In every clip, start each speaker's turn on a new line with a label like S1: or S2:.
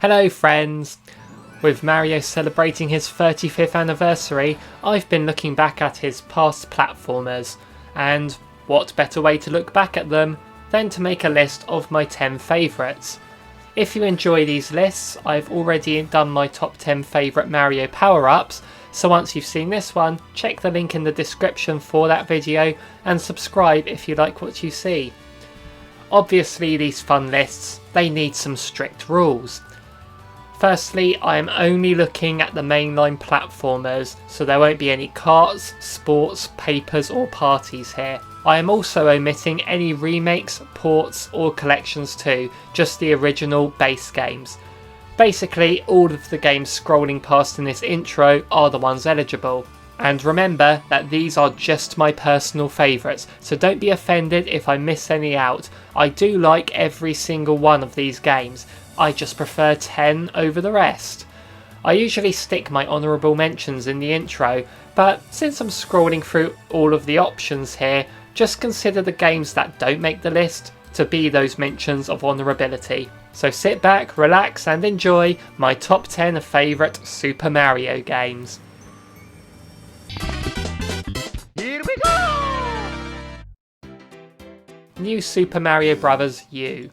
S1: Hello friends! With Mario celebrating his 35th anniversary, I've been looking back at his past platformers, and what better way to look back at them than to make a list of my 10 favourites. If you enjoy these lists, I've already done my top 10 favourite Mario power-ups, so once you've seen this one, check the link in the description for that video and subscribe if you like what you see. Obviously these fun lists, they need some strict rules. Firstly, I am only looking at the mainline platformers, so there won't be any carts, sports, papers or parties here. I am also omitting any remakes, ports or collections too, just the original base games. Basically, all of the games scrolling past in this intro are the ones eligible. And remember that these are just my personal favourites, so don't be offended if I miss any out. I do like every single one of these games. I just prefer 10 over the rest. I usually stick my honourable mentions in the intro, but since I'm scrolling through all of the options here, just consider the games that don't make the list to be those mentions of honourability. So sit back, relax and enjoy my top 10 favourite Super Mario games.
S2: Here we go!
S1: New Super Mario Bros. U.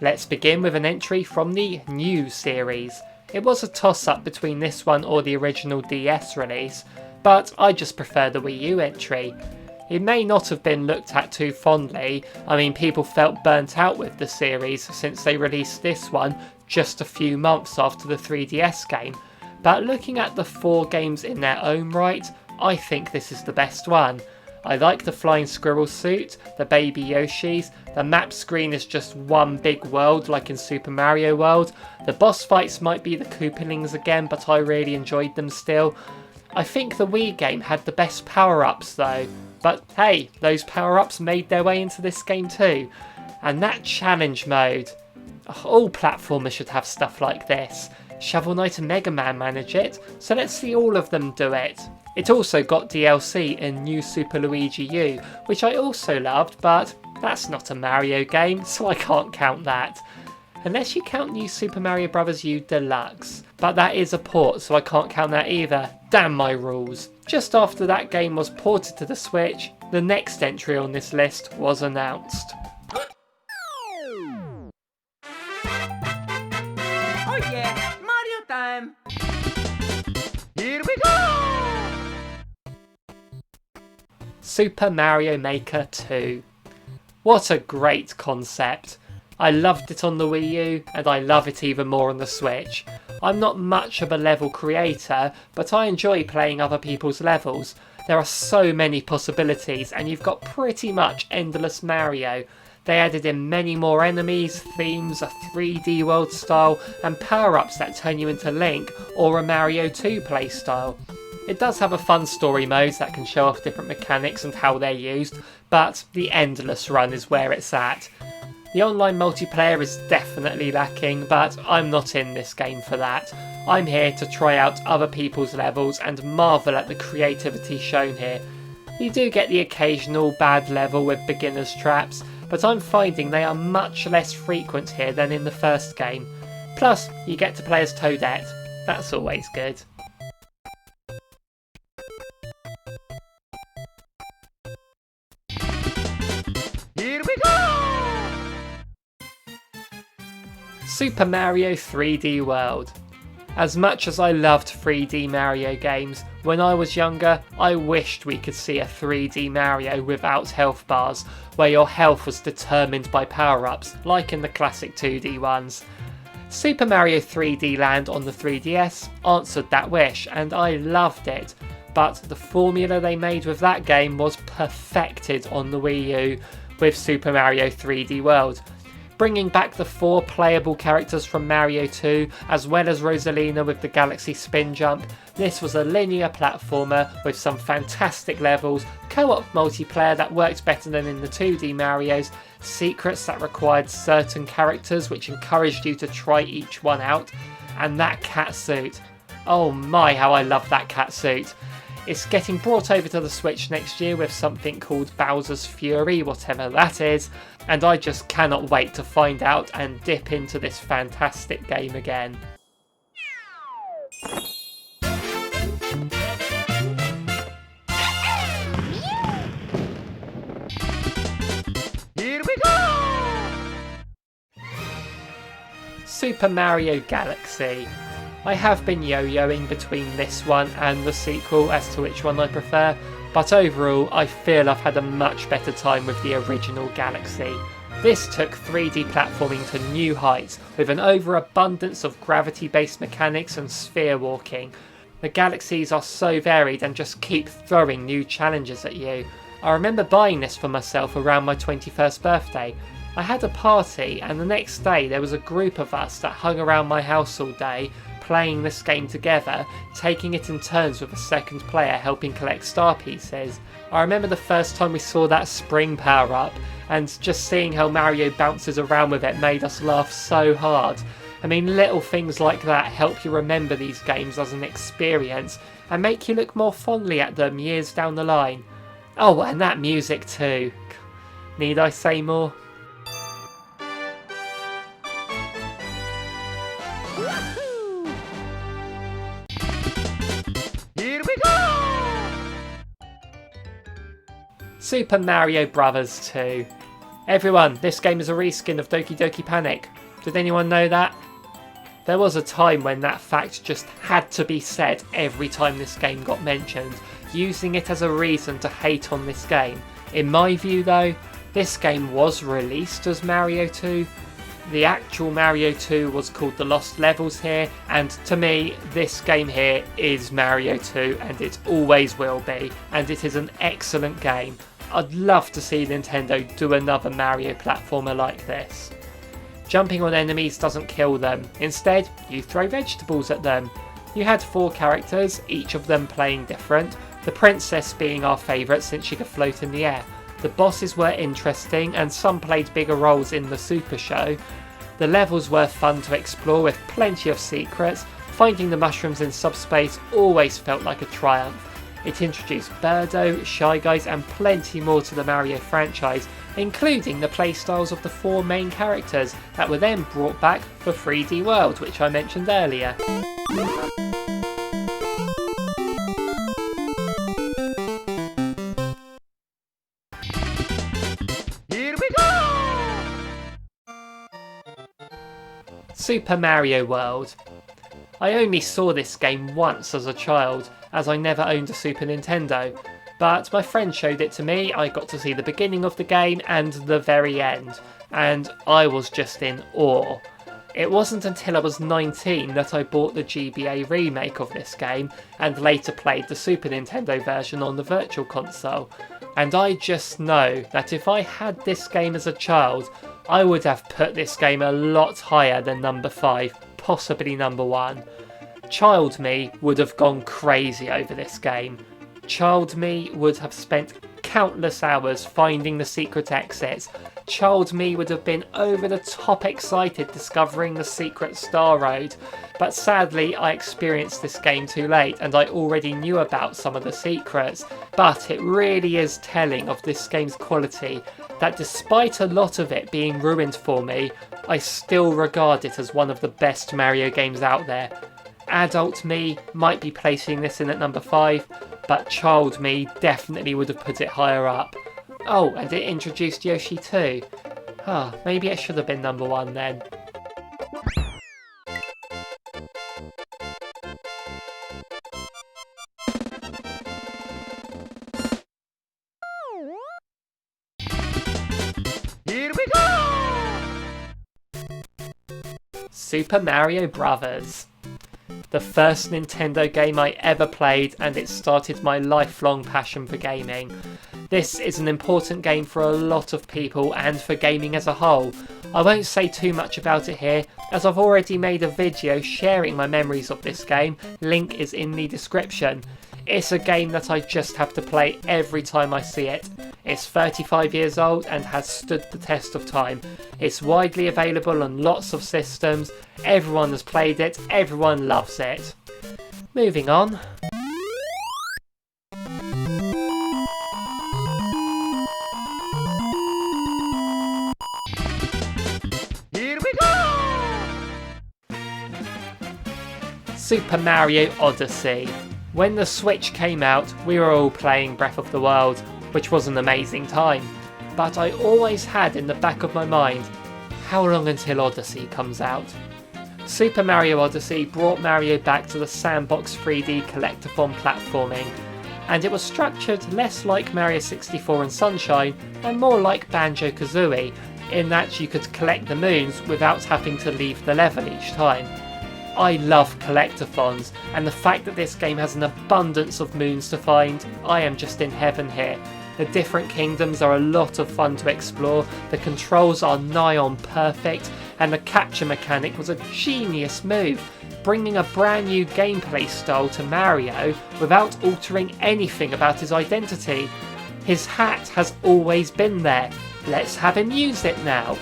S1: Let's begin with an entry from the New series. It was a toss-up between this one or the original DS release, but I just prefer the Wii U entry. It may not have been looked at too fondly. I mean, people felt burnt out with the series since they released this one just a few months after the 3DS game, but looking at the 4 games in their own right, I think this is the best one. I like the flying squirrel suit, the baby Yoshis, the map screen is just one big world like in Super Mario World, the boss fights might be the Koopalings again but I really enjoyed them still. I think the Wii game had the best power-ups though, but hey, those power-ups made their way into this game too. And that challenge mode, all platformers should have stuff like this. Shovel Knight and Mega Man manage it, so let's see all of them do it. It also got DLC in New Super Luigi U, which I also loved, but that's not a Mario game, so I can't count that. Unless you count New Super Mario Bros. U Deluxe, but that is a port, so I can't count that either. Damn my rules. Just after that game was ported to the Switch, the next entry on this list was announced.
S2: Oh yeah, Mario time! Here we go!
S1: Super Mario Maker 2. What a great concept. I loved it on the Wii U and I love it even more on the Switch. I'm not much of a level creator, but I enjoy playing other people's levels. There are so many possibilities and you've got pretty much endless Mario. They added in many more enemies, themes, a 3D world style and power-ups that turn you into Link or a Mario 2 playstyle. It does have a fun story mode that can show off different mechanics and how they're used, but the endless run is where it's at. The online multiplayer is definitely lacking, but I'm not in this game for that. I'm here to try out other people's levels and marvel at the creativity shown here. You do get the occasional bad level with beginner's traps, but I'm finding they are much less frequent here than in the first game. Plus, you get to play as Toadette. That's always good.
S2: Here we go!
S1: Super Mario 3D World. As much as I loved 3D Mario games, when I was younger, I wished we could see a 3D Mario without health bars, where your health was determined by power-ups, like in the classic 2D ones. Super Mario 3D Land on the 3DS answered that wish, and I loved it, but the formula they made with that game was perfected on the Wii U with Super Mario 3D World. Bringing back the 4 playable characters from Mario 2, as well as Rosalina with the Galaxy Spin Jump, this was a linear platformer with some fantastic levels, co-op multiplayer that worked better than in the 2D Marios, secrets that required certain characters which encouraged you to try each one out, and that cat suit. Oh my, how I love that cat suit. It's getting brought over to the Switch next year with something called Bowser's Fury, whatever that is, and I just cannot wait to find out and dip into this fantastic game again.
S2: Here we go!
S1: Super Mario Galaxy. I have been yo-yoing between this one and the sequel as to which one I prefer, but overall I feel I've had a much better time with the original Galaxy. This took 3D platforming to new heights with an overabundance of gravity-based mechanics and sphere walking. The galaxies are so varied and just keep throwing new challenges at you. I remember buying this for myself around my 21st birthday. I had a party and the next day there was a group of us that hung around my house all day playing this game together, taking it in turns with a second player helping collect star pieces. I remember the first time we saw that spring power up and just seeing how Mario bounces around with it made us laugh so hard. I mean, little things like that help you remember these games as an experience and make you look more fondly at them years down the line. Oh, and that music too. Need I say more?
S2: Here we go!
S1: Super Mario Bros. 2. Everyone, this game is a reskin of Doki Doki Panic. Did anyone know that? There was a time when that fact just had to be said every time this game got mentioned, using it as a reason to hate on this game. In my view though, this game was released as Mario 2. The actual Mario 2 was called The Lost Levels here, and to me, this game here is Mario 2 and it always will be, and it is an excellent game. I'd love to see Nintendo do another Mario platformer like this. Jumping on enemies doesn't kill them, instead you throw vegetables at them. You had 4 characters, each of them playing different, the princess being our favourite since she could float in the air. The bosses were interesting and some played bigger roles in the Super Show. The levels were fun to explore with plenty of secrets. Finding the mushrooms in subspace always felt like a triumph. It introduced Birdo, Shy Guys and plenty more to the Mario franchise, including the playstyles of the 4 main characters that were then brought back for 3D World, which I mentioned earlier.
S2: Here we go!
S1: Super Mario World. I only saw this game once as a child, as I never owned a Super Nintendo, but my friend showed it to me. I got to see the beginning of the game and the very end, and I was just in awe. It wasn't until I was 19 that I bought the GBA remake of this game, and later played the Super Nintendo version on the Virtual Console, and I just know that if I had this game as a child, I would have put this game a lot higher than number 5, possibly number 1. Child me would have gone crazy over this game. Child me would have spent countless hours finding the secret exits. Child me would have been over the top excited discovering the secret Star Road. But sadly I experienced this game too late and I already knew about some of the secrets. But it really is telling of this game's quality that despite a lot of it being ruined for me, I still regard it as one of the best Mario games out there. Adult me might be placing this in at number 5, but child me definitely would have put it higher up. Oh, and it introduced Yoshi too. Maybe it should have been number 1 then.
S2: Here we go!
S1: Super Mario Bros. The first Nintendo game I ever played, and it started my lifelong passion for gaming. This is an important game for a lot of people and for gaming as a whole. I won't say too much about it here, as I've already made a video sharing my memories of this game. Link is in the description. It's a game that I just have to play every time I see it. It's 35 years old and has stood the test of time. It's widely available on lots of systems, everyone has played it, everyone loves it. Moving on. Super Mario Odyssey. When the Switch came out, we were all playing Breath of the Wild, which was an amazing time. But I always had in the back of my mind, how long until Odyssey comes out? Super Mario Odyssey brought Mario back to the sandbox 3D collectathon platforming, and it was structured less like Mario 64 and Sunshine and more like Banjo-Kazooie, in that you could collect the moons without having to leave the level each time. I love collectathons, and the fact that this game has an abundance of moons to find, I am just in heaven here. The different kingdoms are a lot of fun to explore, the controls are nigh on perfect, and the capture mechanic was a genius move, bringing a brand new gameplay style to Mario without altering anything about his identity. His hat has always been there, let's have him use it now.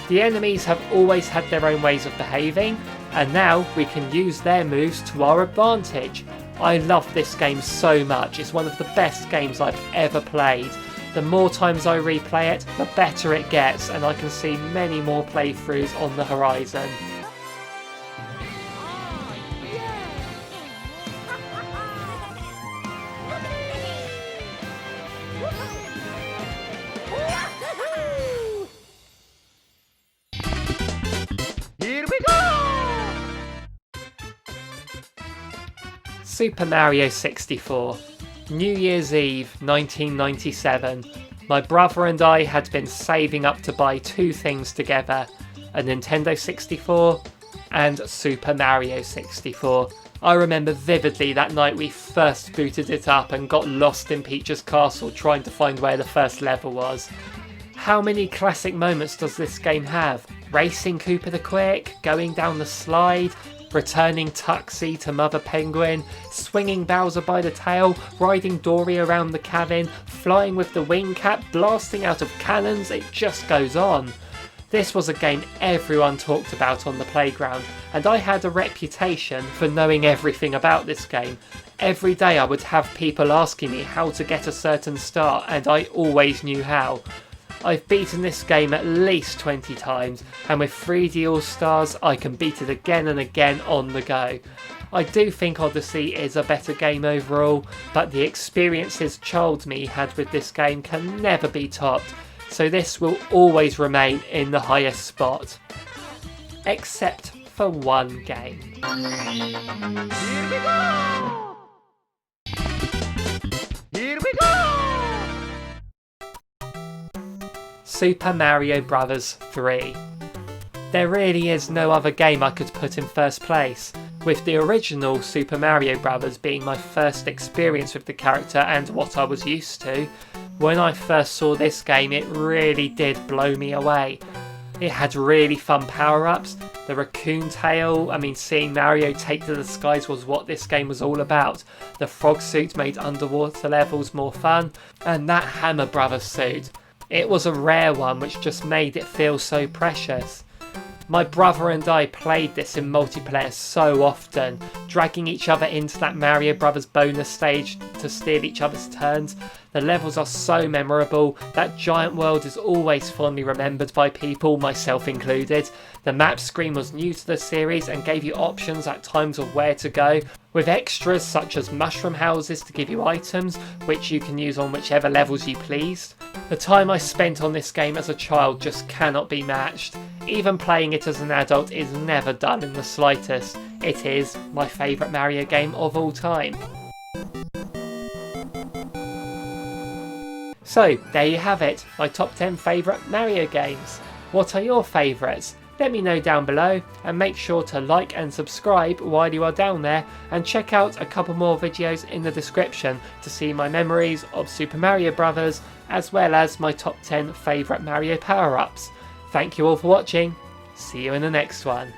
S1: The enemies have always had their own ways of behaving, and now we can use their moves to our advantage. I love this game so much, it's one of the best games I've ever played. The more times I replay it, the better it gets, and I can see many more playthroughs on the horizon.
S2: Here we go!
S1: Super Mario 64. New Year's Eve 1997. My brother and I had been saving up to buy two things together, a Nintendo 64 and Super Mario 64. I remember vividly that night we first booted it up and got lost in Peach's castle trying to find where the first level was. How many classic moments does this game have? Racing Koopa the Quick, going down the slide, returning Tuxie to Mother Penguin, swinging Bowser by the tail, riding Dory around the cabin, flying with the wing cap, blasting out of cannons, it just goes on. This was a game everyone talked about on the playground, and I had a reputation for knowing everything about this game. Every day I would have people asking me how to get a certain star, and I always knew how. I've beaten this game at least 20 times, and with 3D All-Stars I can beat it again and again on the go. I do think Odyssey is a better game overall, but the experiences child me had with this game can never be topped, so this will always remain in the highest spot. Except for one game.
S2: Here we go! Here we go!
S1: Super Mario Bros. 3. There really is no other game I could put in first place, with the original Super Mario Bros. Being my first experience with the character and what I was used to. When I first saw this game, it really did blow me away. It had really fun power-ups, the raccoon tail, seeing Mario take to the skies was what this game was all about. The frog suit made underwater levels more fun, and that Hammer Brothers suit. It was a rare one which just made it feel so precious. My brother and I played this in multiplayer so often, dragging each other into that Mario Brothers bonus stage to steal each other's turns. The levels are so memorable, that giant world is always fondly remembered by people, myself included. The map screen was new to the series and gave you options at times of where to go, with extras such as mushroom houses to give you items, which you can use on whichever levels you pleased. The time I spent on this game as a child just cannot be matched. Even playing it as an adult is never dull in the slightest. It is my favourite Mario game of all time. So, there you have it, my top 10 favourite Mario games. What are your favourites? Let me know down below, and make sure to like and subscribe while you are down there, and check out a couple more videos in the description to see my memories of Super Mario Bros. As well as my top 10 favourite Mario power-ups. Thank you all for watching, see you in the next one.